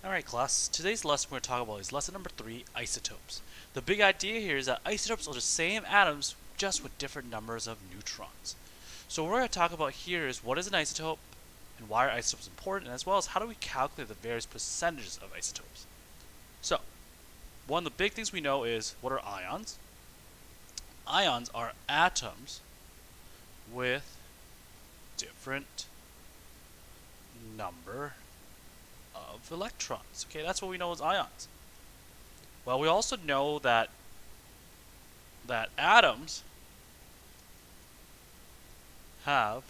Alright class, today's lesson we're going to talk about is lesson number 3, isotopes. The big idea here is that isotopes are the same atoms just with different numbers of neutrons. So what we're going to talk about here is what is an isotope and why are isotopes important, as well as how do we calculate the various percentages of isotopes. So, one of the big things we know is what are ions? Ions are atoms with different number of electrons. Okay, that's what we know as ions. Well, we also know that atoms have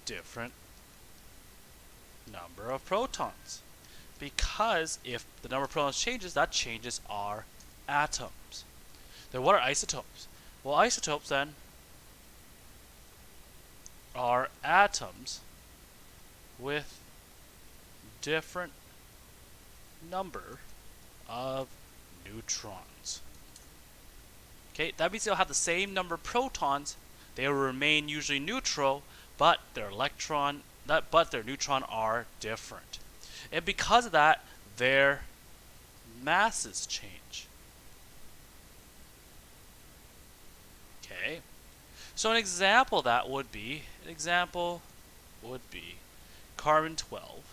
different number of protons, because if the number of protons changes, that changes our atoms. Then what are isotopes? Well, isotopes then are atoms with different number of neutrons. Okay, that means they'll have the same number of protons. They will remain usually neutral, but their neutron are different. And because of that, their masses change. Okay. So an example would be carbon 12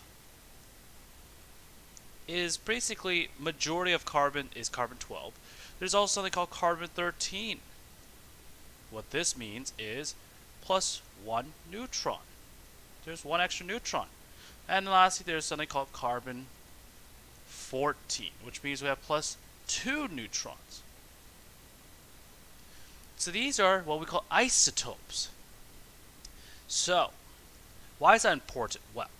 is basically majority of carbon is carbon 12. There's also something called carbon 13. What this means is plus 1 neutron. There's one extra neutron. And lastly, there's something called carbon 14, which means we have plus 2 neutrons. So these are what we call isotopes. So, why is that important? Well,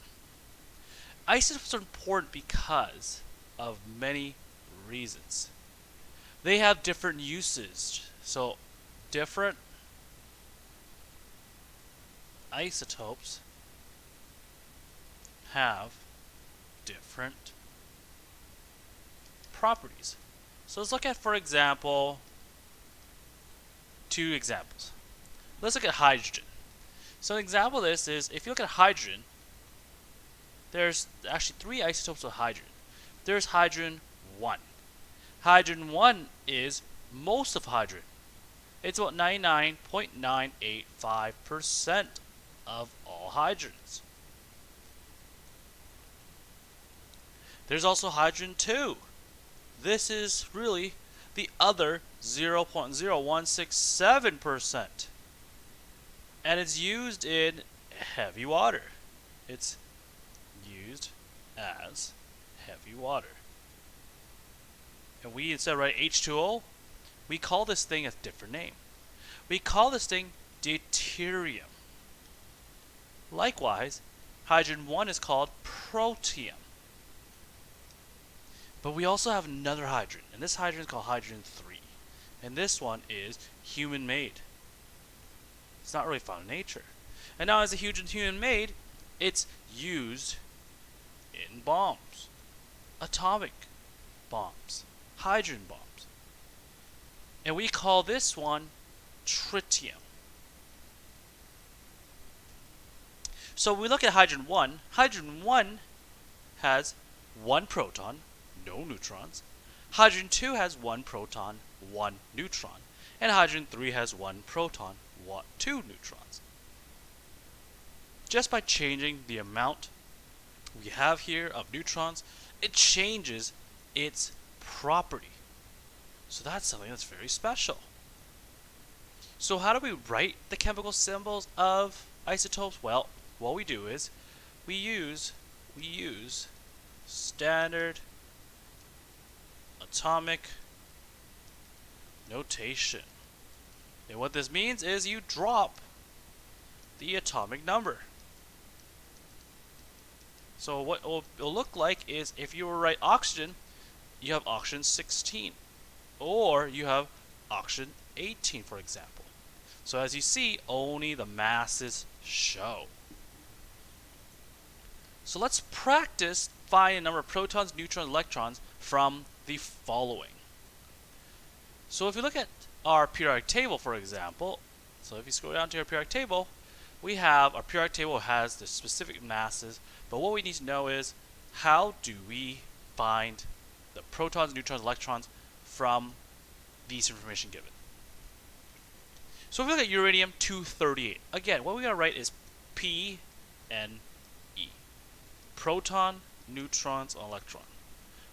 isotopes are important because of many reasons. They have different uses. So, different isotopes have different properties. So let's look at, for example, two examples. Let's look at hydrogen. So an example of this is, if you look at hydrogen, there's actually 3 isotopes of hydrogen. There's hydrogen 1. Hydrogen 1 is most of hydrogen. It's about 99.985% of all hydrogens. There's also hydrogen 2. This is really the other 0.0167%. And it's used in heavy water. It's used as heavy water. And we, instead of writing H2O, we call this thing a different name. We call this thing deuterium. Likewise, hydrogen 1 is called protium. But we also have another hydrogen, and this hydrogen is called hydrogen 3. And this one is human-made. It's not really found in nature. And now as a human-made, it's used in bombs. Atomic bombs. Hydrogen bombs. And we call this one tritium. So when we look at hydrogen 1 has 1 proton, no neutrons. Hydrogen 2 has 1 proton, 1 neutron. And hydrogen 3 has 1 proton, 2 neutrons. Just by changing the amount we have here of neutrons, it changes its property. So that's something that's very special. So how do we write the chemical symbols of isotopes? Well, what we do is we use standard atomic notation. And what this means is you drop the atomic number. So what it'll look like is, if you were to write oxygen, you have oxygen 16. Or you have oxygen 18, for example. So as you see, only the masses show. So let's practice finding the number of protons, neutrons, electrons from the following. So if you look at our periodic table, for example, so if you scroll down to our periodic table, we have our periodic table has the specific masses, but what we need to know is how do we find the protons, neutrons, electrons from these information given? So if we look at uranium-238, again, what we gotta write is P, N, E. Proton, neutrons, electron.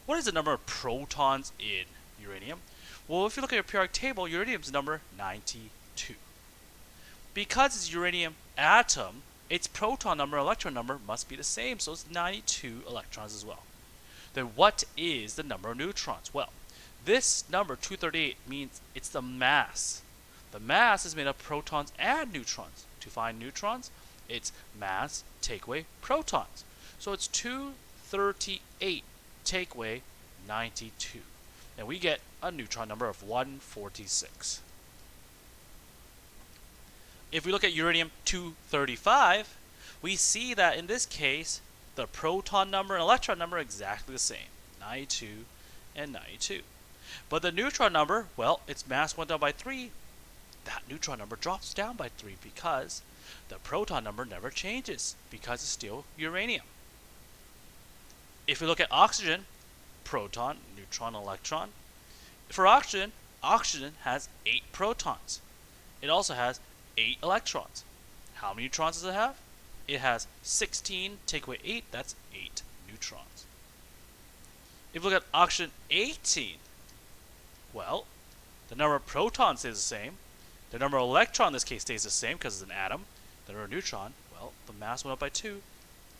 What is the number of protons in uranium? Well, if you look at your periodic table, uranium's number 92. Because it's uranium atom, its proton number and electron number must be the same, so it's 92 electrons as well. Then what is the number of neutrons? Well, this number 238 means it's the mass. The mass is made of protons and neutrons. To find neutrons, it's mass take away protons. So it's 238 take away 92. And we get a neutron number of 146. If we look at uranium-235, we see that in this case, the proton number and electron number are exactly the same, 92 and 92. But the neutron number, well, its mass went down by 3. That neutron number drops down by 3 because the proton number never changes because it's still uranium. If we look at oxygen, proton, neutron, electron. For oxygen, oxygen has 8 protons. It also has 8 electrons. How many neutrons does it have? It has 16, take away 8, that's 8 neutrons. If we look at oxygen 18, well, the number of protons stays the same. The number of electrons in this case stays the same because it's an atom. The number of neutron, well, the mass went up by 2.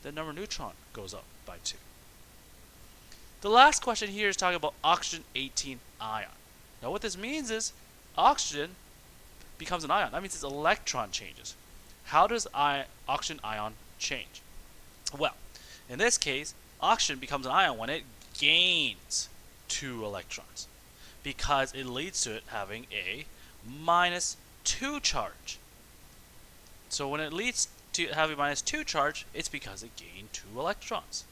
The number of neutron goes up by 2. The last question here is talking about oxygen 18 ion. Now what this means is oxygen becomes an ion. That means its electron changes. How does oxygen ion change? Well, in this case, oxygen becomes an ion when it gains 2 electrons because it leads to it having a -2 charge. So when it leads to having -2 charge, it's because it gained 2 electrons.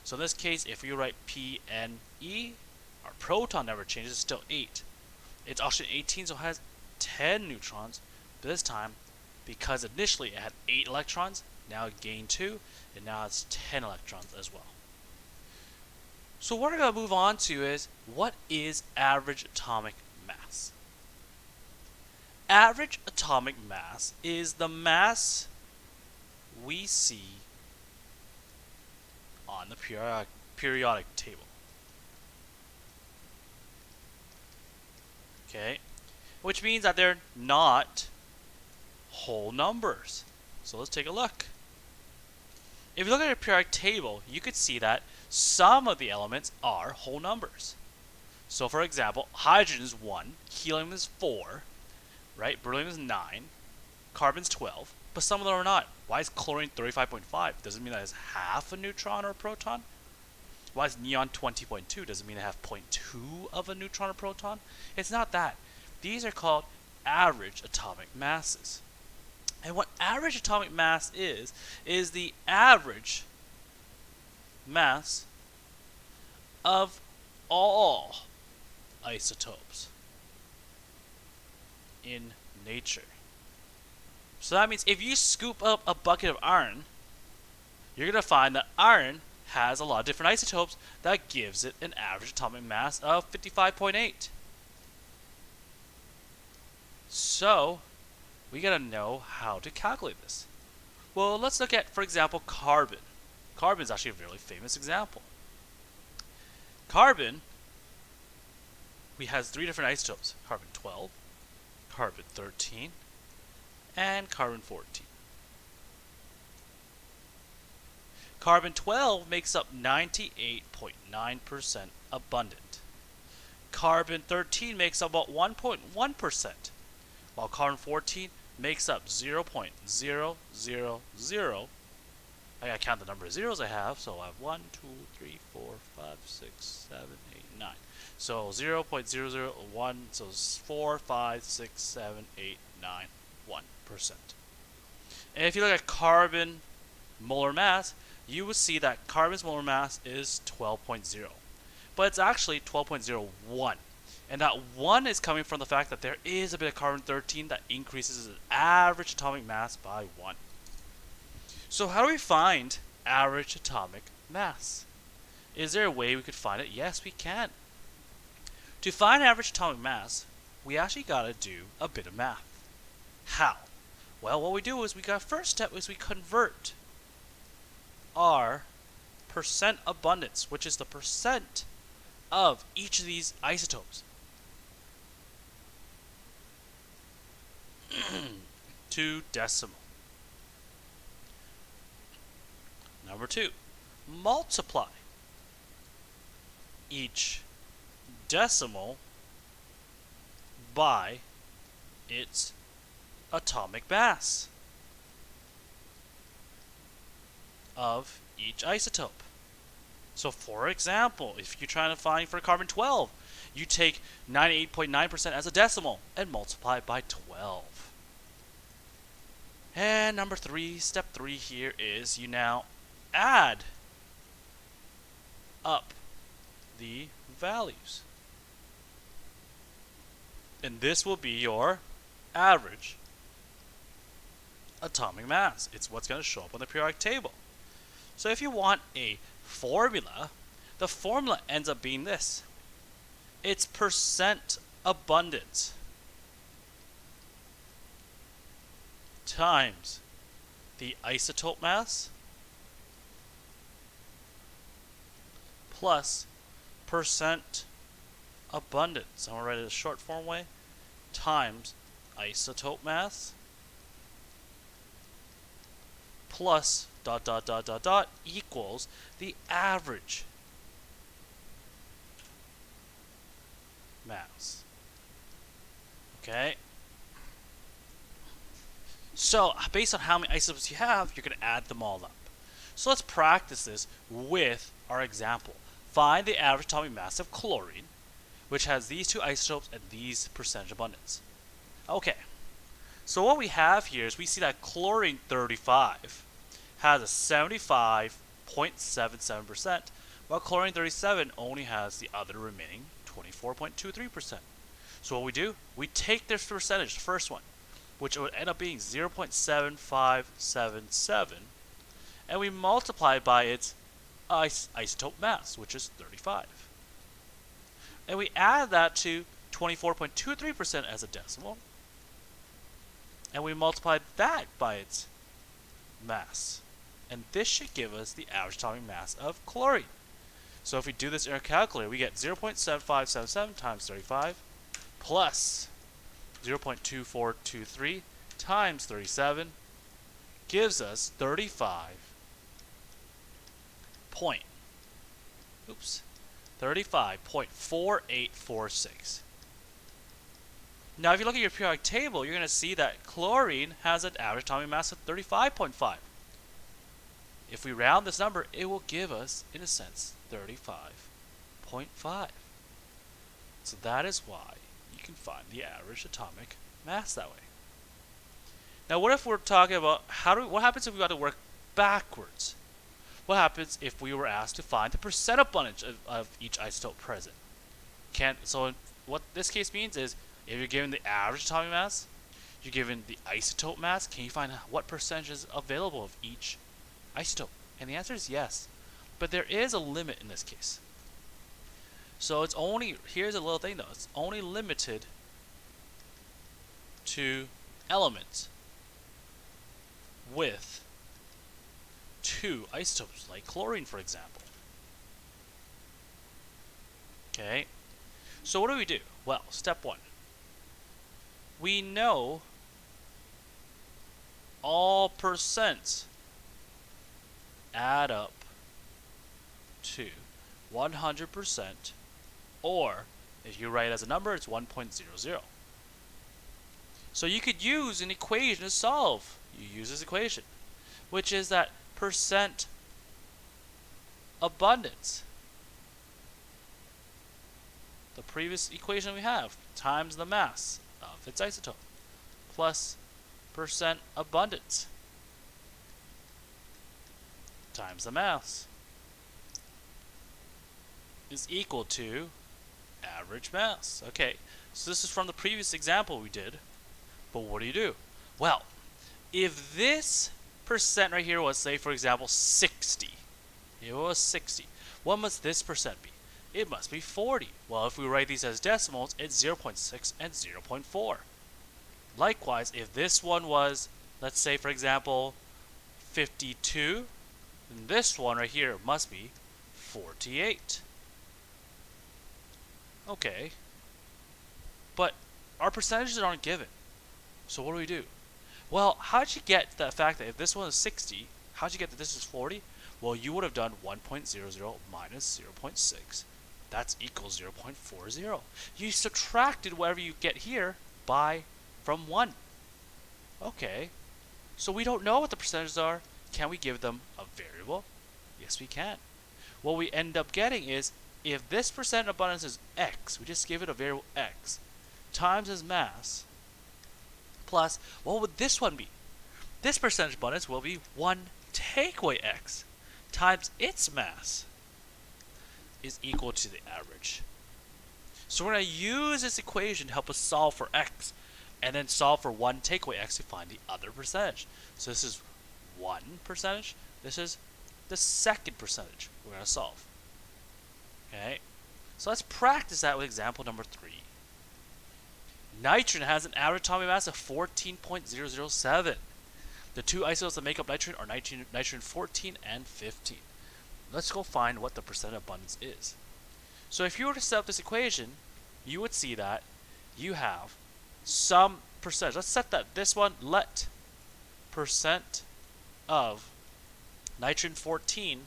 So in this case, if we write Pne, our proton never changes, it's still 8. It's oxygen 18, so it has 10 neutrons. But this time, because initially it had 8 electrons, now it gained 2, and now it's 10 electrons as well. So what we're going to move on to is, what is average atomic mass? Average atomic mass is the mass we see on the periodic table. Okay? Which means that they're not whole numbers. So let's take a look. If you look at your periodic table, you could see that some of the elements are whole numbers. So for example, hydrogen is 1, helium is 4, right? Beryllium is 9, carbon's 12, but some of them are not. Why is chlorine 35.5? Doesn't mean that it's half a neutron or a proton. Why is neon 20.2? Doesn't mean it have 0.2 of a neutron or proton. It's not that. These are called average atomic masses. And what average atomic mass is the average mass of all isotopes in nature. So that means if you scoop up a bucket of iron, you're going to find that iron has a lot of different isotopes. That gives it an average atomic mass of 55.8. So we got to know how to calculate this. Well, let's look at, for example, carbon. Carbon is actually a really famous example. Carbon, we has 3 different isotopes: carbon 12, carbon 13, and carbon 14. Carbon 12 makes up 98.9% abundant. Carbon 13 makes up about 1.1%, while carbon 14 makes up 0.000. I gotta count the number of zeros I have, so I have 1, 2, 3, 4, 5, 6, 7, 8, 9. So 0.001, so it's 4, 5, 6, 7, 8, 9, 1%. And if you look at carbon molar mass, you will see that carbon's molar mass is 12.0. But it's actually 12.01. And that 1 is coming from the fact that there is a bit of carbon 13 that increases its average atomic mass by 1. So how do we find average atomic mass? Is there a way we could find it? Yes, we can. To find average atomic mass, we actually gotta do a bit of math. How? Well, what we do is first step is we convert our percent abundance, which is the percent of each of these isotopes, to decimal. Number 2, multiply each decimal by its atomic mass of each isotope. So for example, if you're trying to find for carbon 12, you take 98.9% as a decimal and multiply it by 12. And number 3, step 3 here is you now add up the values. And this will be your average atomic mass. It's what's going to show up on the periodic table. So if you want a formula, the formula ends up being this. It's percent abundance times the isotope mass plus percent abundance, I'm going to write it a short form way, times isotope mass plus ... equals the average mass. Okay? So, based on how many isotopes you have, you're going to add them all up. So let's practice this with our example. Find the average atomic mass of chlorine, which has these two isotopes and these percentage abundance. Okay, so what we have here is we see that chlorine 35 has a 75.77%, while chlorine 37 only has the other remaining 24.23%. So what we do, we take this percentage, the first one, which would end up being 0.7577, and we multiply it by its isotope mass, which is 35. And we add that to 24.23% as a decimal, and we multiply that by its mass. And this should give us the average atomic mass of chlorine. So if we do this in our calculator, we get 0.7577 times 35 plus 0.2423 times 37 gives us 35.4846. Now, if you look at your periodic table, you're going to see that chlorine has an average atomic mass of 35.5. If we round this number, it will give us, in a sense, 35.5. So that is why you can find the average atomic mass that way. Now, what if we're talking about what happens if we got to work backwards? What happens if we were asked to find the percent abundance of each isotope present? So what this case means is, if you're given the average atomic mass, you're given the isotope mass, can you find what percentage is available of each isotope? And the answer is yes. But there is a limit in this case. So it's only, here's a little thing though, it's only limited to elements with two isotopes, like chlorine, for example. Okay, so what do? Well, step 1. We know all percents add up to 100%, or if you write it as a number, it's 1.00. So you could use an equation to solve. You use this equation, which is that percent abundance, the previous equation we have, times the mass of its isotope, plus percent abundance times the mass is equal to average mass. Okay, so this is from the previous example we did, but what do? Well, if this percent right here was, say, for example, 60, it was 60, What must this percent be? It must be 40. Well, if we write these as decimals, it's 0.6 and 0.4. Likewise, if this one was, let's say for example, 52, then this one right here must be 48. Okay, but our percentages aren't given. So what do we do? Well, how'd you get the fact that if this one is 60, how'd you get that this is 40? Well, you would have done 1.00 minus 0.6. That's equals 0.40. You subtracted whatever you get here from 1. Okay, so we don't know what the percentages are. Can we give them a variable? Yes, we can. What we end up getting is, if this percent abundance is x, we just give it a variable x, times its mass, plus, what would this one be? This percentage abundance will be 1 take away x times its mass is equal to the average. So we're going to use this equation to help us solve for x, and then solve for 1 take away x to find the other percentage. So this is 1 percentage. This is the second percentage we're going to solve. Okay, so let's practice that with example number 3. Nitrogen has an average atomic mass of 14.007. The two isotopes that make up nitrogen are nitrogen 14 and 15. Let's go find what the percent abundance is. So if you were to set up this equation, you would see that you have some percentage. Let's set that this one, let percent of nitrogen 14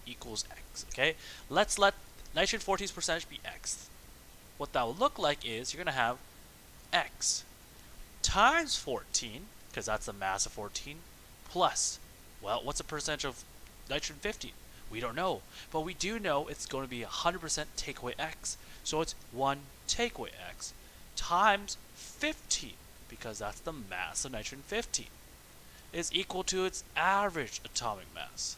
equals x. Okay, let's let nitrogen 14's percentage be x. What that will look like is you're going to have x times 14, because that's the mass of 14, plus, well, what's the percentage of nitrogen 15? We don't know, but we do know it's going to be 100% take away x. So it's 1 take away x times 15, because that's the mass of nitrogen 15, is equal to its average atomic mass.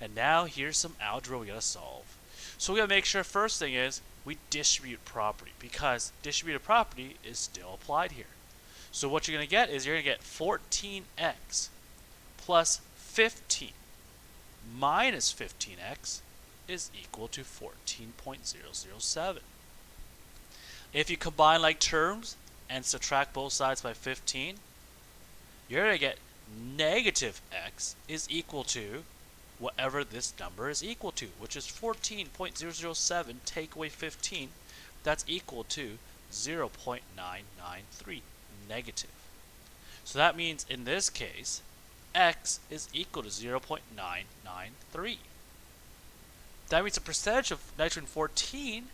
And now here's some algebra we gotta solve. So we gotta make sure first thing is we distribute property, because distributive property is still applied here. So what you're gonna get is you're gonna get 14x plus 15 minus 15x is equal to 14.007. If you combine like terms and subtract both sides by 15, you're going to get negative x is equal to whatever this number is equal to, which is 14.007 take away 15. That's equal to 0.993 negative. So that means in this case, x is equal to 0.993. That means the percentage of nitrogen 14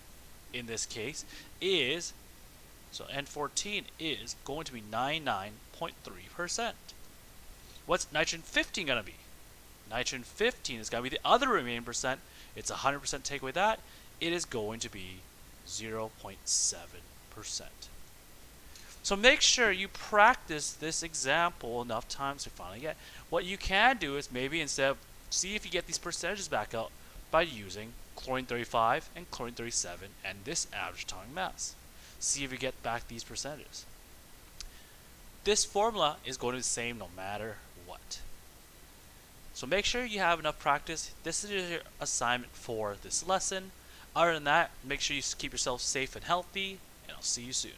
in this case is, so N14 is going to be 99.3%. What's nitrogen 15 going to be? Nitrogen 15 is going to be the other remaining percent. It's 100% take away that. It is going to be 0.7%. So make sure you practice this example enough times to finally get. What you can do is maybe instead of, see if you get these percentages back out by using chlorine 35 and chlorine 37 and this average atomic mass. See if you get back these percentages. This formula is going to be the same no matter what. So make sure you have enough practice. This is your assignment for this lesson. Other than that, make sure you keep yourself safe and healthy, and I'll see you soon.